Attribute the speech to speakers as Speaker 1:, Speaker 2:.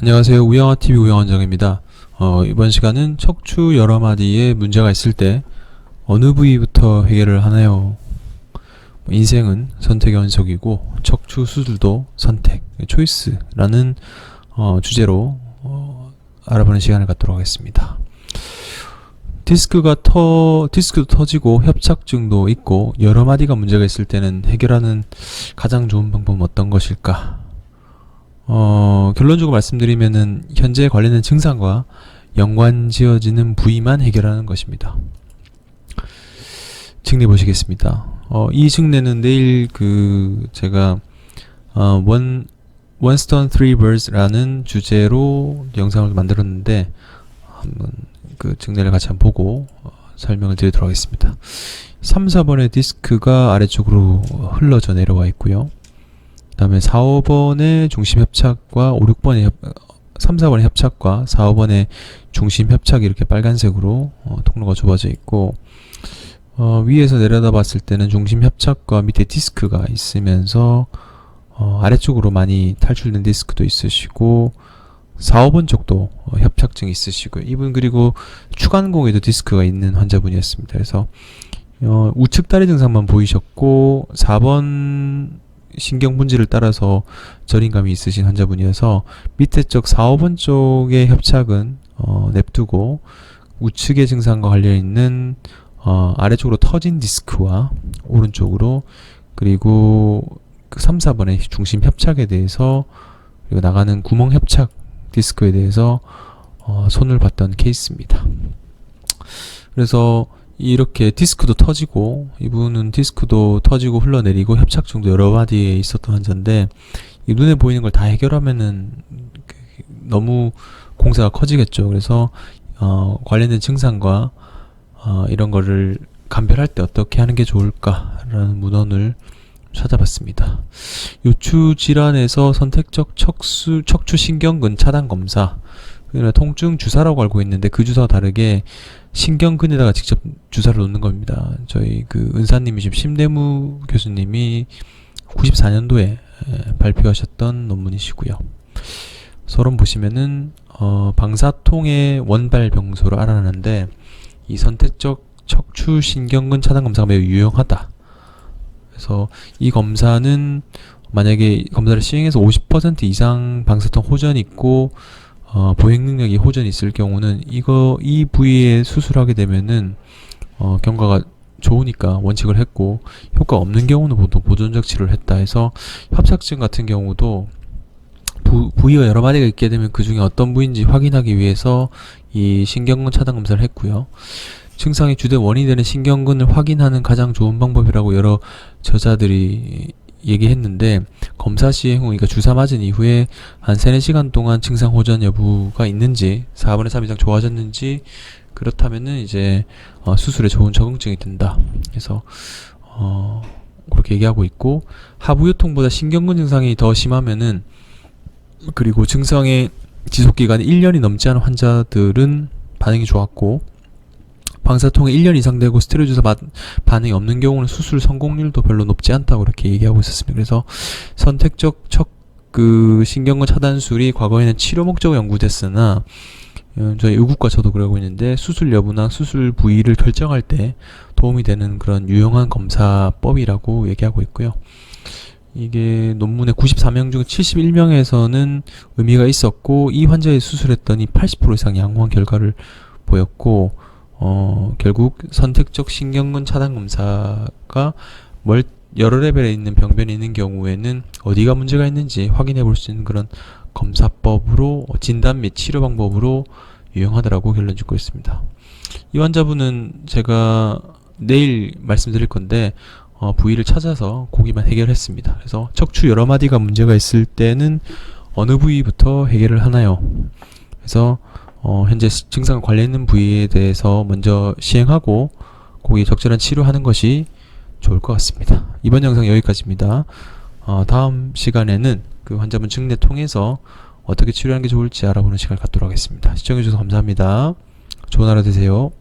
Speaker 1: 안녕하세요. 우영아TV 우영원장입니다. 이번 시간은 척추 여러 마디에 문제가 있을 때 어느 부위부터 해결을 하나요? 인생은 선택의 연속이고 척추 수술도 선택, 초이스라는 주제로 알아보는 시간을 갖도록 하겠습니다. 디스크도 터지고 협착증도 있고 여러 마디가 문제가 있을 때는 해결하는 가장 좋은 방법은 어떤 것일까? 결론적으로 말씀드리면은 현재 관련된 증상과 연관지어지는 부위만 해결하는 것입니다. 증례 보시겠습니다. 이 증례는 내일 제가 One Stone Three Birds라는 주제로 영상을 만들었는데 한번 그 증례를 같이 한번 보고 설명을 드리도록 하겠습니다. 3, 4번의 디스크가 아래쪽으로 흘러져 내려와 있고요. 그 다음에 4, 5번의 중심 협착과 5, 6번의 3, 4번의 협착과 4, 5번의 중심 협착이 이렇게 빨간색으로 통로가 좁아져 있고 위에서 내려다 봤을 때는 중심 협착과 밑에 디스크가 있으면서 아래쪽으로 많이 탈출된 디스크도 있으시고 4, 5번 쪽도 협착증이 있으시고요. 이분 그리고 추간공에도 디스크가 있는 환자분이었습니다. 그래서 우측 다리 증상만 보이셨고 4번 신경 분지를 따라서 저림감이 있으신 환자분이어서 밑에 쪽 4, 5번 쪽의 협착은 냅두고 우측의 증상과 관련 있는 아래쪽으로 터진 디스크와 오른쪽으로 그리고 그 3, 4번의 중심 협착에 대해서 그리고 나가는 구멍 협착 디스크에 대해서 손을 봤던 케이스입니다. 그래서 이렇게 디스크도 터지고 이분은 디스크도 터지고 흘러내리고 협착증도 여러 마디에 있었던 환자인데 이 눈에 보이는 걸 다 해결하면은 너무 공사가 커지겠죠. 그래서 관련된 증상과 이런 거를 감별할 때 어떻게 하는 게 좋을까라는 문헌을 찾아봤습니다. 요추 질환에서 선택적 척추 신경근 차단 검사, 통증 주사라고 알고 있는데 그 주사와 다르게 신경근에다가 직접 주사를 놓는 겁니다. 저희 은사님이신 심대무 교수님이 94년도에 발표하셨던 논문이시고요. 서론 보시면은 방사통의 원발병소로 알아내는데 이 선택적 척추 신경근 차단 검사가 매우 유용하다. 그래서 이 검사는 만약에 검사를 시행해서 50% 이상 방사통 호전이 있고 보행 능력이 호전이 있을 경우는 이 부위에 수술하게 되면은 경과가 좋으니까 원칙을 했고 효과 없는 경우는 보통 보존적 치료를 했다 해서 협착증 같은 경우도 부위가 여러 마디가 있게 되면 그 중에 어떤 부위인지 확인하기 위해서 이 신경근 차단 검사를 했고요. 증상의 주된 원인이 되는 신경근을 확인하는 가장 좋은 방법이라고 여러 저자들이 얘기했는데 검사 시행 후, 그러니까 주사 맞은 이후에 한 3, 4시간 동안 증상 호전 여부가 있는지 4분의 3 이상 좋아졌는지 그렇다면은 이제 수술에 좋은 적응증이 된다. 그래서 그렇게 얘기하고 있고 하부요통보다 신경근 증상이 더 심하면은 그리고 증상의 지속기간이 1년이 넘지 않은 환자들은 반응이 좋았고 방사통이 1년 이상 되고 스테로이드 주사 반응이 없는 경우는 수술 성공률도 별로 높지 않다고 그렇게 얘기하고 있었습니다. 그래서 선택적 신경근 차단술이 과거에는 치료 목적으로 연구됐으나 저희 의국과 저도 그러고 있는데 수술 여부나 수술 부위를 결정할 때 도움이 되는 그런 유용한 검사법이라고 얘기하고 있고요. 이게 논문의 94명 중 71명에서는 의미가 있었고 이 환자의 수술했더니 80% 이상 양호한 결과를 보였고 결국 선택적 신경근 차단 검사가 여러 레벨에 있는 병변이 있는 경우에는 어디가 문제가 있는지 확인해 볼 수 있는 그런 검사법으로 진단 및 치료 방법으로 유용하더라고 결론 짓고 있습니다. 이 환자분은 제가 내일 말씀드릴 건데 부위를 찾아서 거기만 해결했습니다. 그래서 척추 여러 마디가 문제가 있을 때는 어느 부위부터 해결을 하나요? 그래서 현재 증상과 관련 있는 부위에 대해서 먼저 시행하고 거기에 적절한 치료하는 것이 좋을 것 같습니다. 이번 영상 여기까지입니다. 다음 시간에는 그 환자분 증례 통해서 어떻게 치료하는 게 좋을지 알아보는 시간을 갖도록 하겠습니다. 시청해주셔서 감사합니다. 좋은 하루 되세요.